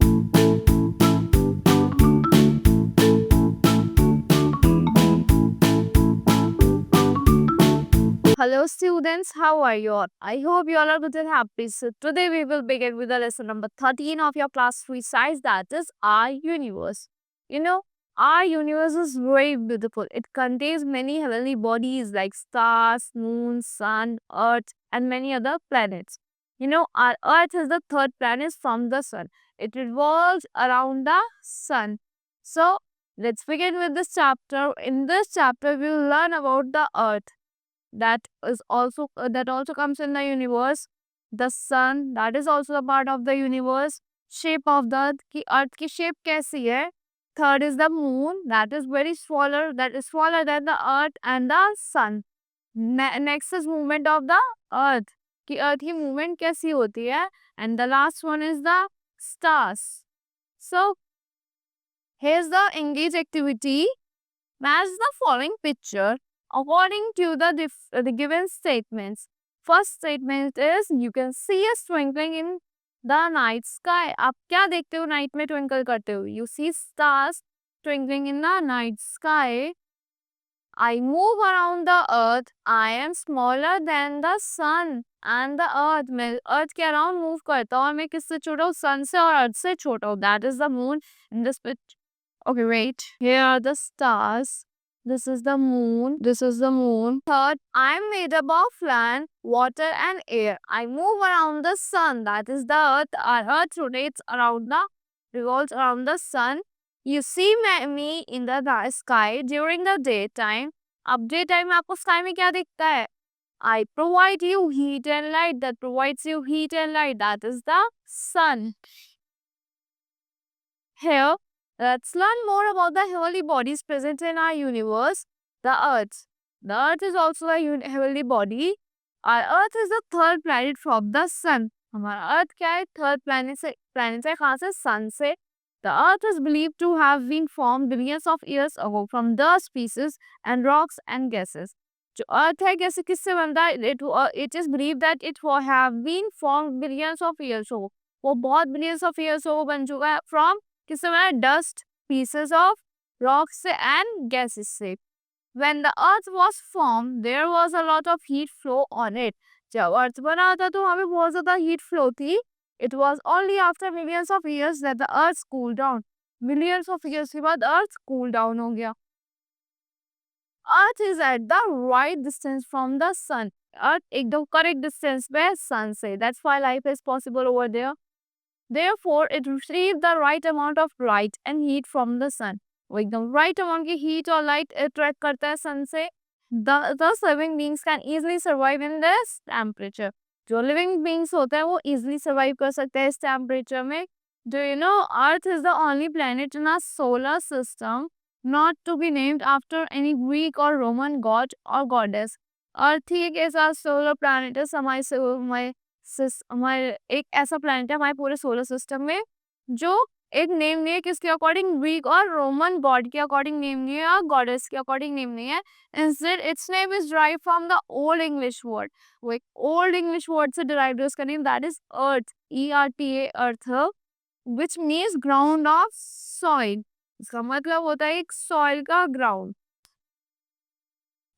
Hello students, how are you all? I hope you all are good and happy. So today we will begin with the lesson number 13 of your class 3 science, that is our universe. You know, our universe is very beautiful. It contains many heavenly bodies like stars, moon, sun, earth and many other planets. Our earth is the third planet from the sun. It revolves around the sun. So let's begin with this chapter. In this chapter we will learn about the earth, that also comes in the universe, the sun, that is also a part of the universe, shape of the earth की earth की shape कैसी है. Third is the moon, that is very smaller, that is smaller than the earth and the sun. Next is movement of the earth कि earth की movement कैसी होती है. And the last one is the stars. So here's the engage activity. Match the following picture according to the given statements. First statement is you can see a twinkling in the night sky. आप क्या देखते हो night में twinkle करते हो? You see stars twinkling in the night sky. I move around the earth. I am smaller than the sun and the earth. मैं earth के around move करता हूँ और मैं किससे छोटा हूँ? sun से और earth से छोटा हूँ. That is the moon in this picture. Okay, wait. Here are the stars. This is the moon. This is the moon. Third, I'm made up of land, water, and air. I move around the sun. That is the earth. Our earth revolves around the sun. You see me in the sky during the daytime. अब daytime में आपको sky में क्या दिखता है? I provide you heat and light. That provides you heat and light. That is the sun. Here, let's learn more about the heavenly bodies present in our universe. The Earth. The Earth is also a heavenly body. Our Earth is the third planet from the Sun. हमारा Earth क्या है? Third planet से कहाँ से? Sun से. The Earth is believed to have been formed billions of years ago from dust species and rocks and gases. जो Earth है कैसे किससे बनता है? It is believed that it have been formed billions of years ago. वो बहुत billions of years ago बन चुका है from किससे बना? Dust, pieces of rocks and gases से. When the earth was formed, there was a lot of heat flow on it. जब अर्थ बना था तो वहाँ पे बहुत ज़्यादा heat flow थी. It was only after millions of years that the earth cooled down. Millions of years के बाद earth cool down हो गया. Earth is at the right distance from the sun. Earth एकदम correct distance पे है sun से. That's why life is possible over there. Therefore, it receives the right amount of light and heat from the sun. वो एकदम right amount की heat और light attract करता है sun से. Thus, living beings can easily survive in this temperature. जो living beings होते हैं वो easily survive कर सकते हैं इस temperature में. Do you know Earth is the only planet in our solar system not to be named after any Greek or Roman god or goddess. Earth ही एक ऐसा solar planet है हमारे एक ऐसा प्लैनेट है हमारे पूरे सोलर सिस्टम में जो एक नेम नहीं है किसके अकॉर्डिंग? ग्रीक और रोमन गॉड के अकॉर्डिंग नेम नहीं है और गॉडेस के अकॉर्डिंग नेम नहीं है. Instead it's name is derived from the old English word. वो एक ओल्ड इंग्लिश वर्ड से डिराइव्ड है उसका name, that is earth. ERTA earth, which means ground of soil. इसका मतलब होता है एक सॉइल का ground.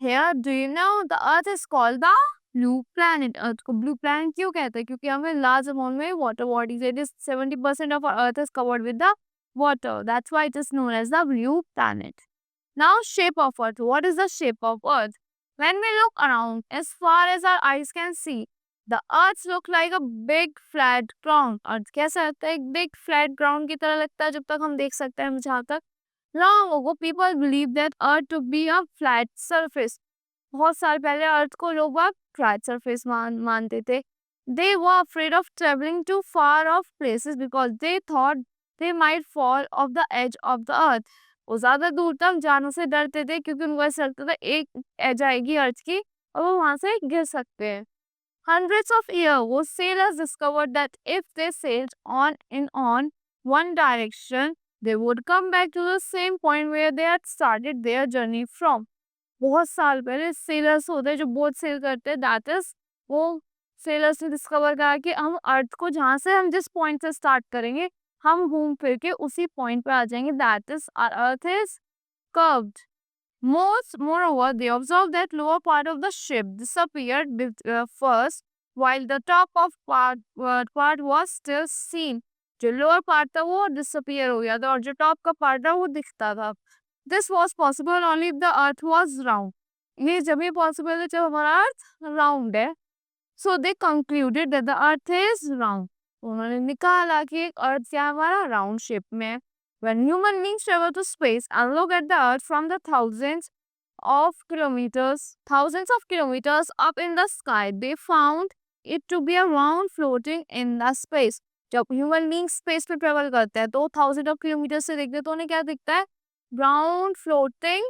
Here, do you know the earth is called the blue planet? अर्थ को ब्लू planet क्यों कहते हैं? क्योंकि हमें large amount में water bodies है. It is 70% of our earth is covered with the water. That's why it is known as the blue planet. Now, shape of earth. What is the shape of earth? When we look around, as far as our eyes can see, the earth look like a big flat ground. अर्थ कैसा लगता है? एक big flat ground की तरह लगता है जब तक हम देख सकते हैं जहाँ तक. Long ago, people believed that earth to be a flat surface. बहुत साल पहले अर्थ को लोग फ्लैट सरफेस मानते थे. They were afraid of traveling to far off places because they thought they might fall off the edge of the earth. वो ज्यादा दूर तक जाने से डरते थे क्योंकि उनको ऐसा लगता था एक एज आएगी अर्थ की और वो वहां से गिर सकते हैं. Hundreds of years ago, sailors discovered that if they sailed on one direction, they would come back to the same point where they had started their journey from. बहुत साल पहले सेलर्स होते हैं जो बोट सेल करते हैं, that is वो sellers ने डिस्कवर करा कि हम अर्थ को जहाँ से हम जिस पॉइंट से स्टार्ट करेंगे हम घूम फिर के उसी पॉइंट पे आ जाएंगे, that is our earth is curved. Moreover, they observed that lower part of the ship disappeared first, while the top of part was still seen. जो lower part था वो disappear हो गया था और जो top का part था वो दिखता था. This was possible only if the earth was round. ये जब भी possible है जब हमारा earth round है. So they concluded that the earth is round. उन्होंने निकाला कि earth क्या हमारा round shape में है. When human beings travel to space and look at the earth from the thousands of kilometers up in the sky, they found it to be a round floating in the space. जब human being space पे travel करते हैं तो thousand of kilometre से देखते हैं तो उन्हें क्या दिखता है, round floating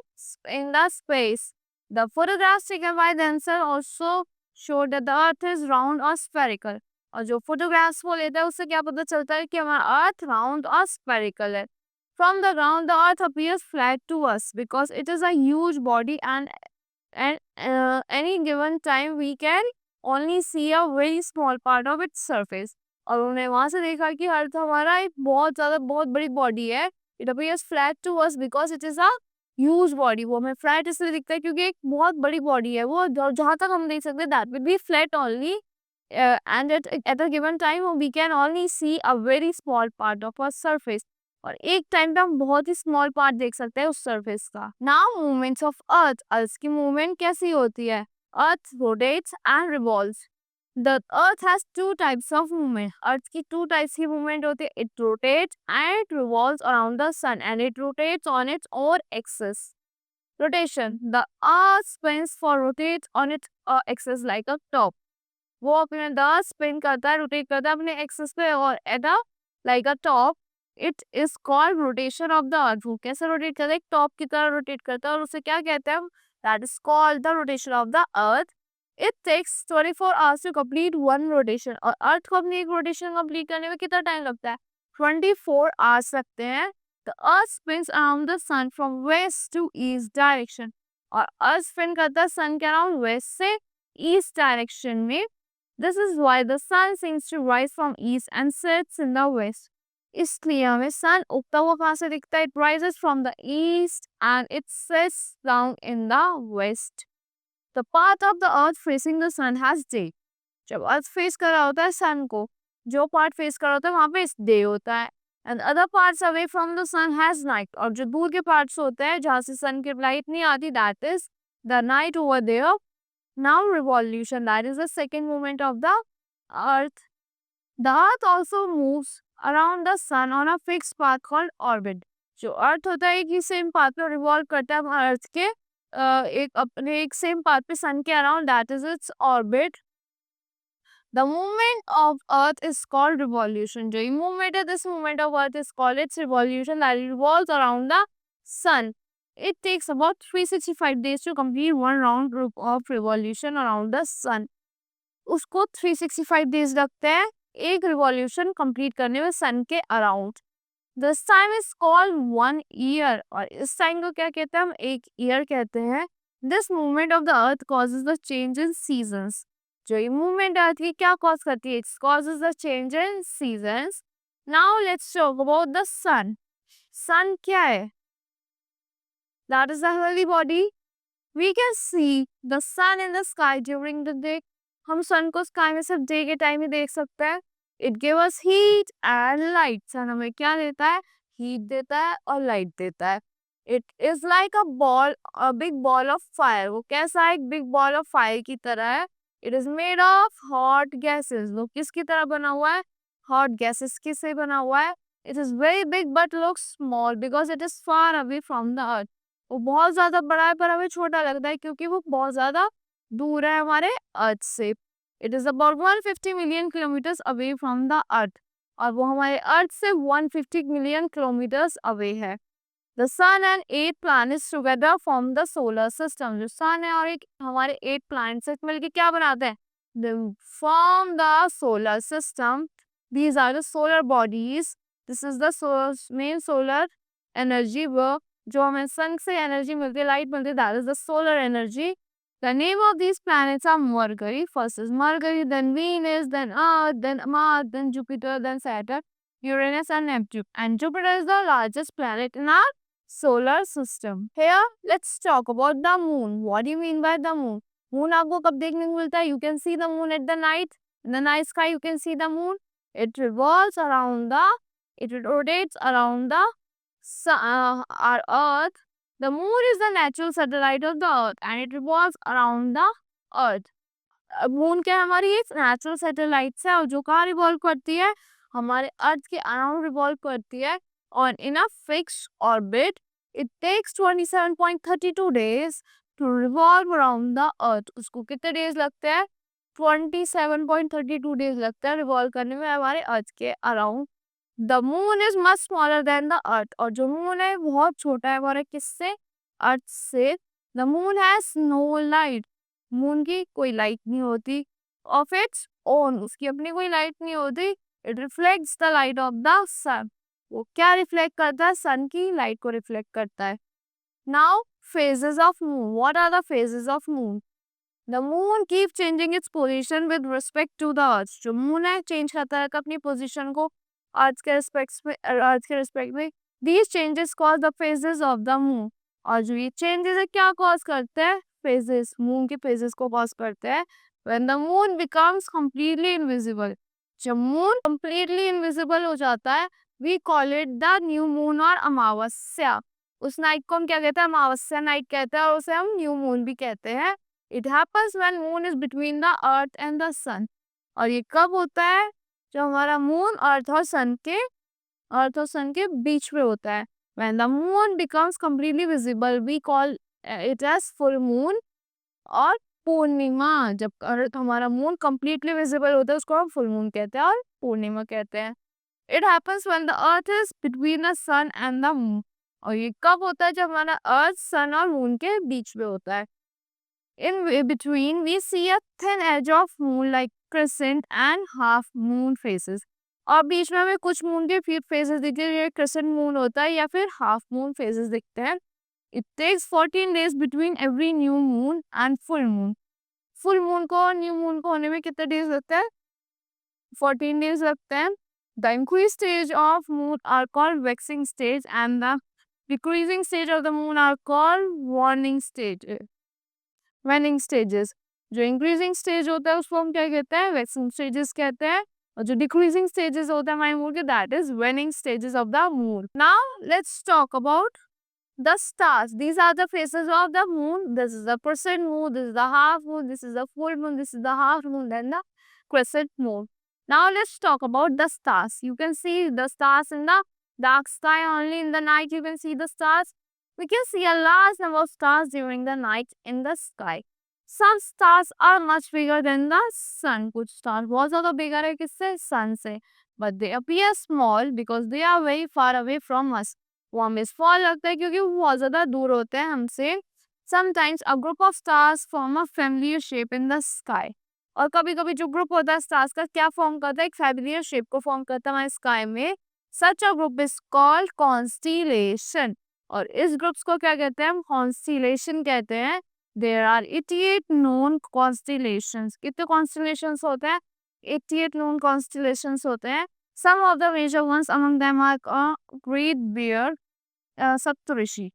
in the space. The photographs taken by themselves also showed that the earth is round or spherical. और जो फोटोग्राफ्स वो लेता है उससे क्या पता चलता है कि हमारा अर्थ राउंड और स्फेरिकल है. From the ground, the earth appears flat to us because it is a huge body and any given time we can only see a very small part of its surface. और उन्होंने वहां से देखा कि अर्थ हमारा एक बहुत बड़ी बॉडी है. It appears flat to us because it is a huge body. वो हमें फ्लैट इसलिए दिखता है क्योंकि एक बहुत बड़ी बॉडी है वो, जहाँ तक हम देख सकते हैं that will be flat only. And at a given time we can only see a very small part of our surface. और एक टाइम पे हम बहुत ही स्मॉल पार्ट देख सकते हैं उस सरफेस का. Now movements of earth. Earth की मूवमेंट कैसी होती है? Earth rotates and revolves. The earth has two types of movement. Earth की टू टाइप्स की मूवमेंट होती है. It rotates and it revolves around the sun and it rotates on its own axis. Rotation. The earth spins for rotates on its axis like a top. वो अपने the spin करता है, rotate करता है अपने axis पे और at a like a top. It is called rotation of the अर्थ. वो कैसे रोटेट करता है? एक टॉप की तरह रोटेट करता है और उसे क्या कहते हैं? That is called the rotation of the earth. It takes 24 hours to complete one rotation. और अर्थ को अपनी एक रोटेशन कंप्लीट करने में कितना टाइम लगता है? 24 आवर्स लगते हैं. The earth spins around the sun from west to east direction. और अर्थ स्पिन करता है सन के अराउंड वेस्ट से ईस्ट डायरेक्शन में. This is why the sun seems to rise from east and sets in the west. इसलिए हमें sun उगता हुआ कहाँ से दिखता है? It rises from the east and it sets down in the west. The part of the earth facing the sun has day. जब earth face कर रहा होता है सन को, जो पार्ट फेस कर रहा होता है वहां पे डे होता है. And other parts away from the sun has night. और जो दूर के पार्ट्स होते हैं जहाँ से सन की लाइट नहीं आती, that is the night over there. Now revolution, that is the second movement of the earth. The earth also moves around the sun on a fix path called orbit. जो earth होता है एक ही same path पे revolve करता है अर्थ के एक सेम पाथ पे सन के around, that is its orbit. The movement of earth is called revolution. जो मूवमेंट है, this movement of earth is called its revolution that revolves around the sun. It takes about 365 days to complete one round of revolution around the sun. उसको 365 days लगते हैं एक revolution complete करने में सन के around. This time is called 1 year. और इस time को क्या कहते हैं? हम 1 ईयर कहते हैं. This movement of the earth causes the change in seasons. जो ये मूवमेंट अर्थ की क्या कॉज करती है? Its causes the change in seasons. Now let's talk about the sun. Sun क्या है? That is the heavenly body. We can see the sun in the sky during the day. हम sun को sky में सिर्फ day के time ही देख सकते हैं. It give us heat and light. Sun हमें क्या देता है? हीट देता है और लाइट देता है. It is like a big ball of fire. वो कैसा है? एक बिग बॉल ऑफ फायर की तरह है. It is made of hot gases. वो किसकी तरह बना हुआ है? हॉट गैसेस की से बना हुआ है. It is very big but looks small because it is far away from the अर्थ. वो बहुत ज्यादा बड़ा है पर हमें छोटा लगता है क्योंकि वो बहुत ज्यादा दूर है हमारे अर्थ से. It is about 150 million kilometres away from the earth. और वो हमारे अर्थ से 150 मिलियन किलोमीटर्स अवे है. The sun and 8 planets together form the solar system. जो सन है और एक हमारे 8 प्लैनेट्स मिलकर क्या बनाते हैं? They form the solar system. These are the solar bodies. This is the main solar energy. वो जो हमें सन से एनर्जी मिलती है, लाइट मिलती है, that is the solar energy. The name of these planets are Mercury. First is Mercury, then Venus, then Earth, then Mars, then Jupiter, then Saturn. Uranus and Neptune. And Jupiter is the largest planet in our solar system. Here, let's talk about the moon. What do you mean by the moon? Moon आपको कब देखने को मिलता है? You can see the moon at the night. In the night sky, you can see the moon. It revolves around it rotates around our Earth. The moon is the natural satellite of the Earth and it revolves around the Earth. Moon क्या है? हमारी एक natural satellite है और जो कहाँ revolve करती है? हमारे अर्थ के अराउंड रिवॉल्व करती है और in a fixed orbit it takes 27.32 days to revolve around the earth. उसको कितने डेज लगते हैं? 27.32 days लगता है रिवॉल्व करने में हमारे अर्थ के around. The moon is much smaller than the earth. और जो मून है बहुत छोटा है हमारे किससे? अर्थ से. The moon has no light. Moon की कोई लाइट नहीं होती ऑफ इट्स ओन. उसकी अपनी कोई लाइट नहीं होती. It reflects the light of the sun. वो क्या रिफ्लेक्ट करता है? सन की लाइट को रिफ्लेक्ट करता है. Now phases of moon. What are the phases of moon? The moon keeps changing its position with respect to the earth. जो moon है चेंज करता है अपनी पोजीशन को अर्थ के रिस्पेक्ट में. These changes cause the phases of the moon. और जो ये चेंजेस है क्या कॉज करते हैं? phases. मून के phases को कॉज करते हैं. When the moon becomes completely invisible. जब मून completely invisible हो जाता है we call it the new moon और अमावस्या. उस नाइट को हम क्या कहते हैं? अमावस्या नाइट कहते हैं और उसे हम न्यू मून भी कहते हैं. It happens when moon is between the earth and the sun. और ये कब होता है? जब हमारा मून अर्थ और सन के बीच में होता है. When the moon becomes completely visible, we call it as full moon और पूर्णिमा. जब अर्थ हमारा मून completely visible होता है उसको हम full moon कहते हैं और पूर्णिमा कहते हैं. It happens when the earth is between the sun and the moon. और ये कब होता है? जब हमारा अर्थ सन और मून के बीच में होता है. In between, we see a thin edge of moon like crescent and half moon phases. और बीच में हमें कुछ मून के फिर phases दिखते हैं. ये crescent moon होता है या फिर half moon phases दिखते हैं. It takes 14 days between every new moon and full moon. Full moon को और new moon को होने में कितने days लगते हैं? 14 days लगते हैं. The increased stage of moon are called waxing stage and the decreasing stage of the moon are called waning stage. waning stages. जो increasing stage होता है उसको हम क्या कहते हैं? waxing stages कहते हैं. और जो decreasing stages होता है हमारे moon के that is waning stages of the moon. Now let's talk about the stars. These are the phases of the moon. This is the crescent moon, this is the half moon, this is the full moon, this is the half moon, then the crescent moon. Now let's talk about the stars. You can see the stars in the dark sky. Only in the night you can see the stars. We can see a large number of stars during the night in the sky. Some stars are much bigger than the sun. कुछ stars बहुत ज़्यादा bigger है किससे? sun से. But they appear small because they are very far away from us. वो हमें small लगता है क्योंकि वो बहुत ज़्यादा दूर होते हैं हमसे. Sometimes a group of stars form a familiar shape in the sky. और कभी कभी जो ग्रुप होता है स्टार्स का क्या फॉर्म करता है? एक फैमिलियर शेप को फॉर्म करता है हमारे स्काई में. Such a group is called constellation. और इस ग्रुप्स को क्या कहते हैं? हम कॉन्स्टिलेशन कहते हैं. There are 88 known constellations. कितने कॉन्स्टिलेशंस होते हैं? 88 नोन कॉन्स्टिलेशंस होते हैं. Some of the major ones among them are Great Bear, Saptarishi.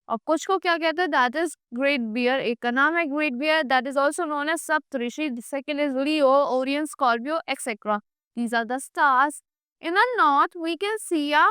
और कुछ को क्या कहते हैं? That is Great Bear. एक का नाम है Great Bear, that is also known as Saptarishi. Second is Leo, Orion, Scorpio etcetera. These are the stars. In the north we can see a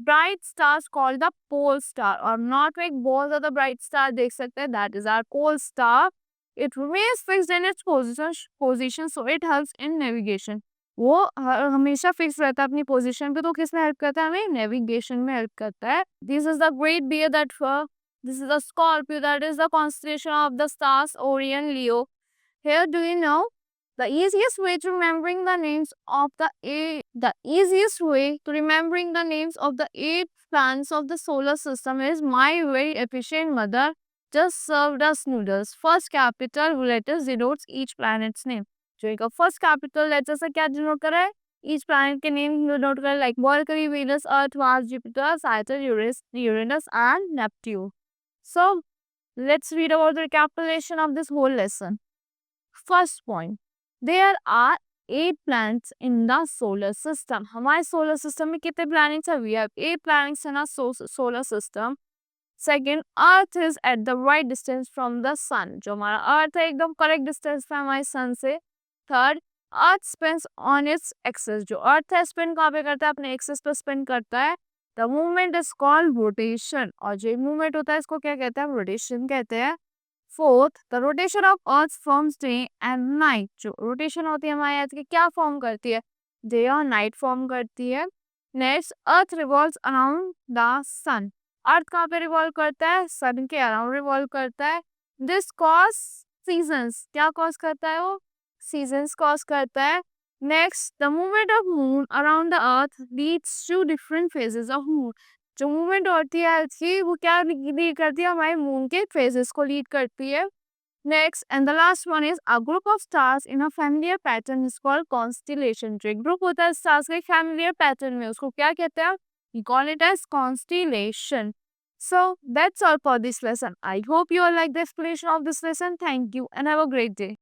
bright stars called the pole star. और north में एक बहुत ज्यादा bright star देख सकते हैं, that is our pole star. It remains fixed in its position so it helps in navigation. वो हमेशा फिक्स रहता है अपनी पोजीशन पे, तो किसमें हेल्प करता है? हमें नेविगेशन में हेल्प करता है. This is the great Bear that this is the Scorpio that is the constellation of the stars Orion, Leo. Here do you know the easiest way to remembering the names of the eight planets of the solar system is my very efficient mother just served us noodles. First capital letters denotes each planet's name. जो एक first capital letter से क्या denote कर रहा है? Each planet के name denote कर रहा है. Like Mercury, Venus, Earth, Mars, Jupiter, Saturn, Uranus and Neptune. So let's read about the recapitulation of this whole lesson. First point, there are 8 planets in the solar system. हमारे solar system में कितने planets हैं? We have 8 planets in our solar system. Second, Earth is at the right distance from the sun. जो हमारा Earth है एकदम correct distance पे हमारे sun से. Third, Earth spins on its axis. जो Earth है spin कहाँ पे करता है? अपने axis पे spin करता है. The movement is called rotation. और जो movement होता है इसको क्या कहते हैं? Rotation कहते हैं. Fourth, the rotation of Earth forms day and night. जो rotation होती है हमारे अर्थ की क्या form करती है? Day और night form करती है. Next, Earth revolves around the sun. अर्थ कहाँ पे रिवॉल्व करता है? सन के अराउंड रिवॉल्व करता है. This cause seasons. क्या कॉज करता है वो? सीजन्स कॉज करता है. Next, the movement of moon around the earth leads to different phases of moon. जो मूवमेंट होती है अर्थ की वो क्या लीड करती है? हमारे मून के फेजेस को लीड करती है. Next and the last one is a group of stars in a familiar pattern is called constellation. जो एक ग्रुप होता है स्टार्स के फैमिलियर पैटर्न में उसको क्या कहते हैं? We call it as constellation. So that's all for this lesson. I hope you all like the explanation of this lesson. Thank you and have a great day.